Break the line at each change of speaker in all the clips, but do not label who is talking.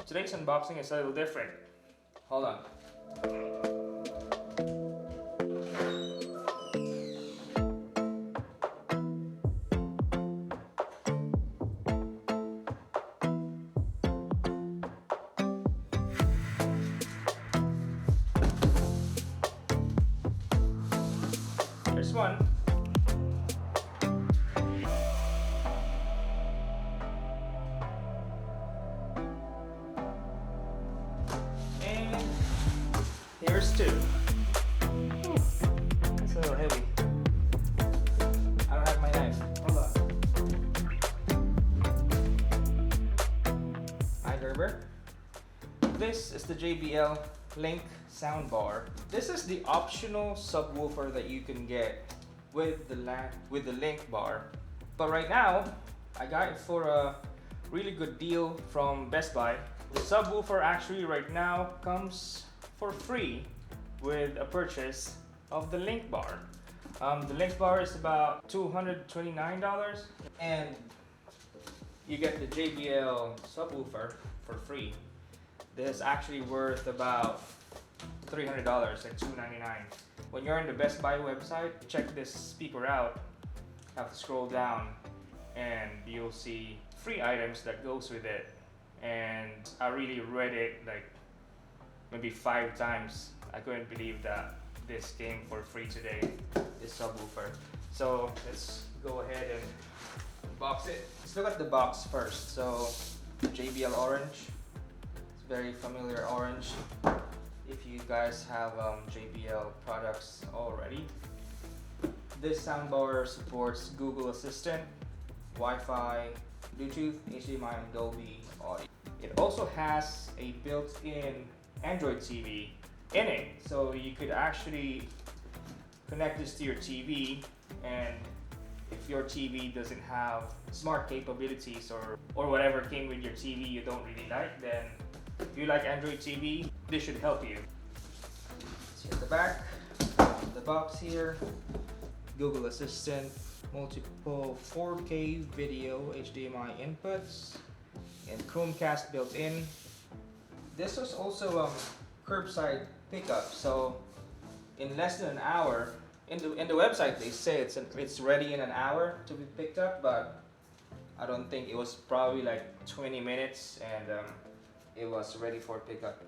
Today's unboxing is a little different. Hold on. There's one. And here's two. Ooh, it's a little heavy. I don't have my knife. Hold on. Hi Gerber. This is the JBL Link soundbar. This is the optional subwoofer that you can get with the LinkBar. But right now, I got it for a really good deal from Best Buy. The subwoofer actually right now comes for free with a purchase of the LinkBar. The LinkBar is about $229 and you get the JBL subwoofer for free. This is actually worth about $300, like $299. When you're on the Best Buy website, check this speaker out. You have to scroll down and you'll see free items that goes with it. And I really read it like maybe 5 times. I couldn't believe that this came for free today, this subwoofer. So let's go ahead and unbox it. Let's look at the box first. So JBL orange. Very familiar orange if you guys have JBL products already. This soundbar supports Google Assistant, Wi-Fi, Bluetooth, HDMI, and Dolby Audio. It also has a built-in Android TV in it, so you could actually connect this to your TV, and if your TV doesn't have smart capabilities or whatever came with your TV you don't really like, then if you like Android TV, this should help you. See at the back, the box here, Google Assistant, multiple 4K video HDMI inputs, and Chromecast built in. This was also curbside pickup, so in less than an hour, in the website they say it's ready in an hour to be picked up, but I don't think it was probably like 20 minutes and it was ready for pickup.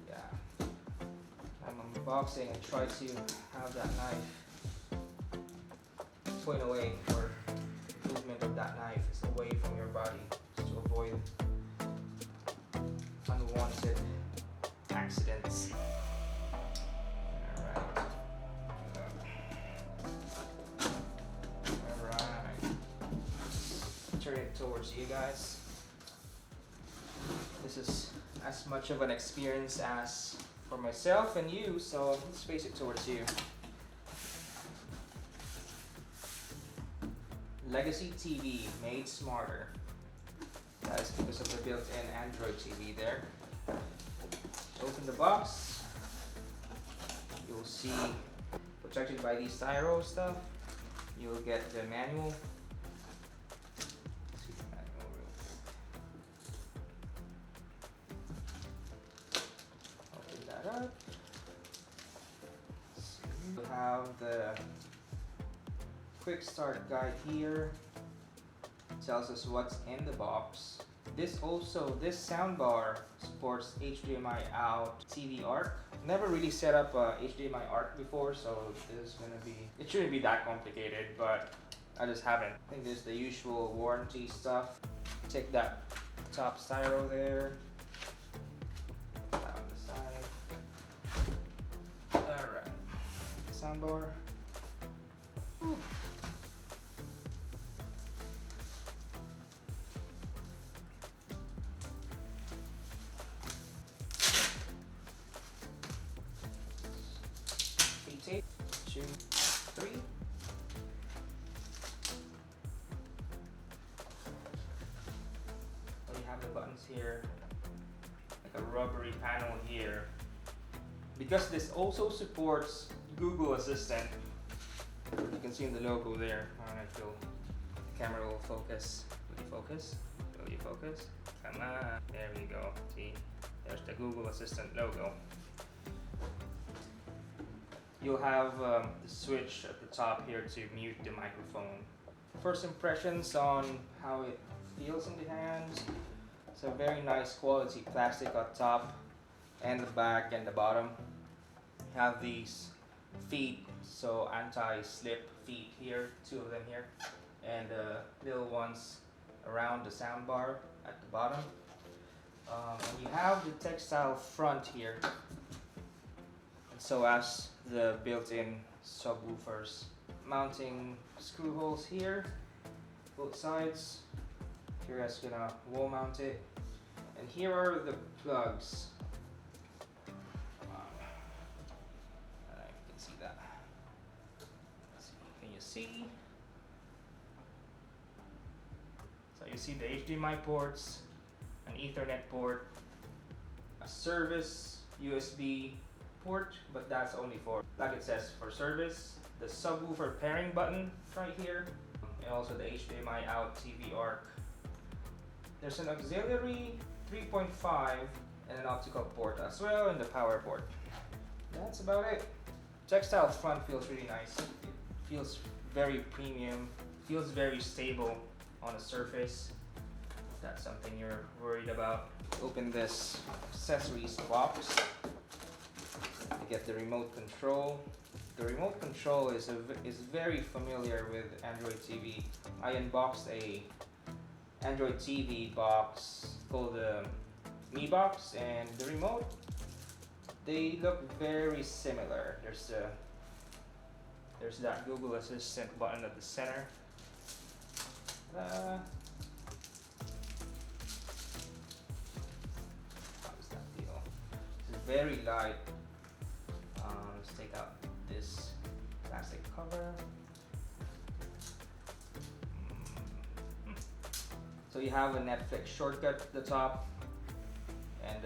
Yeah, I'm unboxing and try to have that knife point away, or movement of that knife is away from your body, just to avoid unwanted accidents. Turn it towards you guys. This is as much of an experience as for myself and you, so let's face it towards you. Legacy TV made smarter. That is because of the built-in Android TV there. Open the box. You'll see protected by these styro stuff. You'll get the manual. Up. We have the quick start guide here. It tells us what's in the box. This soundbar supports HDMI out TV ARC. Never really set up a HDMI ARC before, so this is gonna be, it shouldn't be that complicated, but I just haven't. I think there's the usual warranty stuff. Take that top styro there. Soundbar. Whew. Tape, 2, 3. So you have the buttons here, like a rubbery panel here. Because this also supports Google Assistant, you can can see the logo there. I don't know if the camera will focus. Will you focus? Will you focus? Come on. There we go. See, there's the Google Assistant logo. You'll have the switch at the top here to mute the microphone. First impressions on how it feels in the hands. It's a very nice quality plastic on top and the back and the bottom. You have these feet, so anti-slip feet here, 2 of them here, and little ones around the soundbar at the bottom. And you have the textile front here, and so as the built-in subwoofers. Mounting screw holes here, both sides. Here I'm gonna wall mount it. And here are the plugs. I don't know if you can see that. Let's see. Can you see? So you see the HDMI ports, an Ethernet port, a service USB port, but that's only for, like it says, for service. The subwoofer pairing button right here, and also the HDMI out TV ARC. There's an auxiliary 3.5 and an optical port as well, and the power port. That's about it. Textile front feels really nice. It feels very premium, feels very stable on the surface. If that's something you're worried about. Open this accessories box to get the remote control. The remote control is very familiar with Android TV. I unboxed a Android TV box called the Mi Box, and the remote, they look very similar. There's that Google Assistant button at the center. How does that feel? It's very light. Let's take out this plastic cover. So you have a Netflix shortcut at the top, and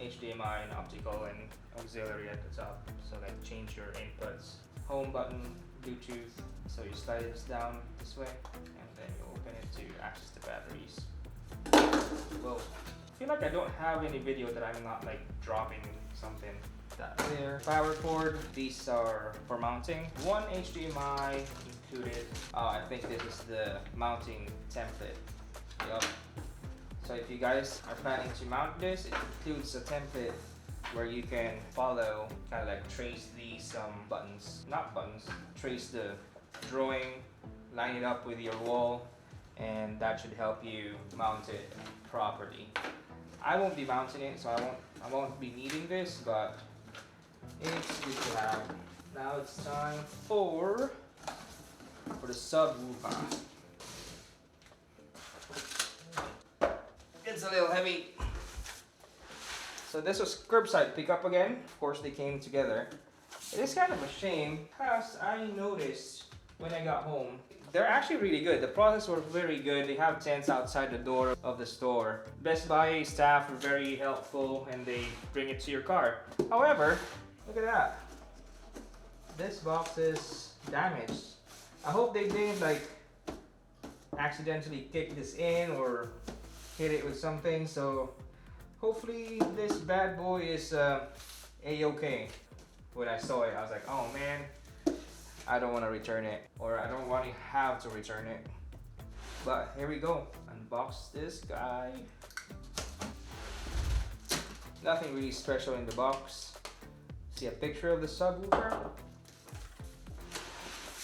HDMI and optical and auxiliary at the top. So like change your inputs. Home button, Bluetooth. So you slide this down this way, and then you open it to access the batteries. Well, I feel like I don't have any video that I'm not like dropping something. That there. Power cord. These are for mounting. One HDMI included. I think this is the mounting template. Yup. So if you guys are planning to mount this, it includes a template where you can follow, kind of like trace these buttons, not buttons, trace the drawing, line it up with your wall, and that should help you mount it properly. I won't be mounting it, so I won't be needing this, but it's good to have. Now it's time for the subwoofer. It's a little heavy. So this was curbside pickup again. Of course they came together. It is kind of a shame because I noticed when I got home, they're actually really good. The process was very good. They have tents outside the door of the store. Best Buy staff are very helpful and they bring it to your car. However, look at that. This box is damaged. I hope they didn't like accidentally kick this in or hit it with something. So hopefully this bad boy is a-okay. When I saw it, I was like, oh man, I don't want to return it, or I don't want to have to return it. But here we go. Unbox this guy. Nothing really special in the box. See a picture of the subwoofer.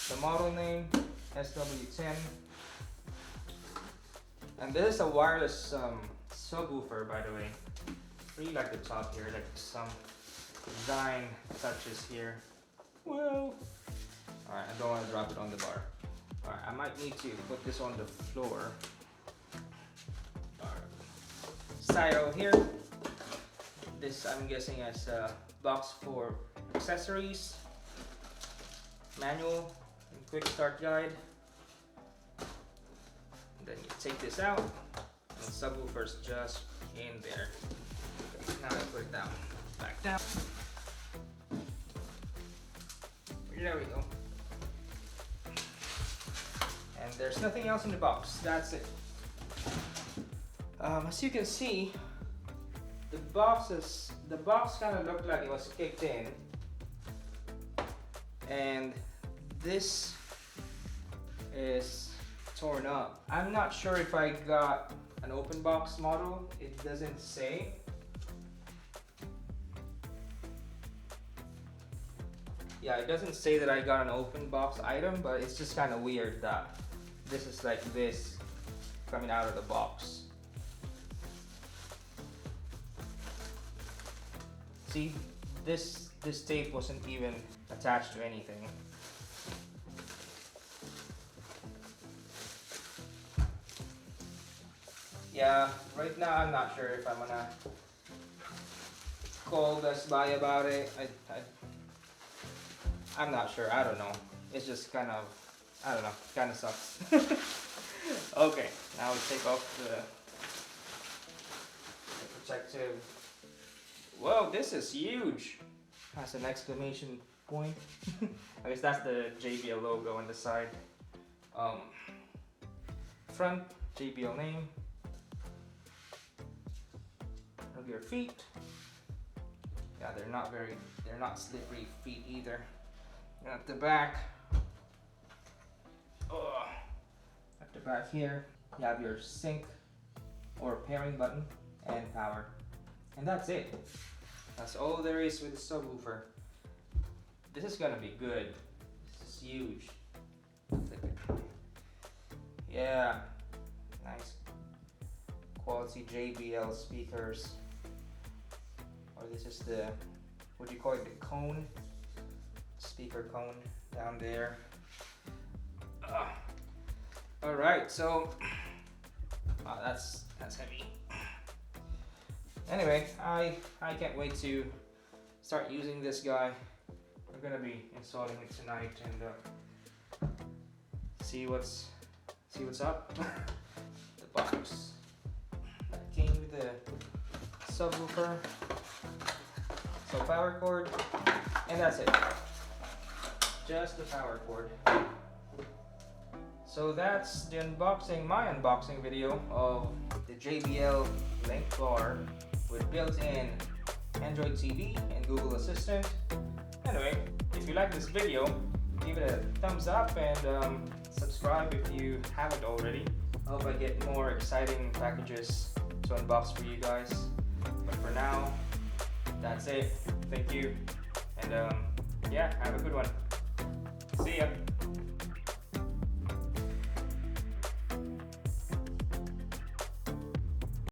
The model name, SW10. And this is a wireless subwoofer, by the way. Really like the top here, like some design touches here. Well, alright, I don't want to drop it on the bar. Alright, I might need to put this on the floor. Alright. Styro here. This, I'm guessing, is a box for accessories. Manual and quick start guide. And then you take this out, and the subwoofer's just in there. Okay, now I put it down. Back down. There we go. there's nothing else in the box. That's it. As you can see, the box kind of looked like it was kicked in, and this is torn up. I'm not sure if I got an open box model. It doesn't say. Yeah, it doesn't say that I got an open box item, but it's just kind of weird that this is like this coming out of the box. See, this tape wasn't even attached to anything. Yeah, right now I'm not sure if I'm gonna call BestBuy about it. I'm not sure. I don't know. It's just kind of, I don't know. Kind of sucks. Okay, now we take off the protective. Whoa, this is huge. That's an exclamation point. I guess that's the JBL logo on the side. Front JBL name. Of your feet. Yeah, they're not slippery feet either. And at the back, at the back here, you have your sync or pairing button and power. And that's it. That's all there is with the subwoofer. This is gonna be good. This is huge. Yeah, nice quality JBL speakers. Or this is the, what do you call it, the cone? Speaker cone down there. Alright, so that's heavy. Anyway, I can't wait to start using this guy. We're gonna be installing it tonight and see what's up. The box that came with the subwoofer, so power cord, and that's it. Just the power cord. So that's the unboxing, my unboxing video of the JBL LinkBar with built-in Android TV and Google Assistant. Anyway, if you like this video, give it a thumbs up and subscribe if you haven't already. I hope I get more exciting packages to unbox for you guys. But for now, that's it. Thank you. And yeah, have a good one. See ya.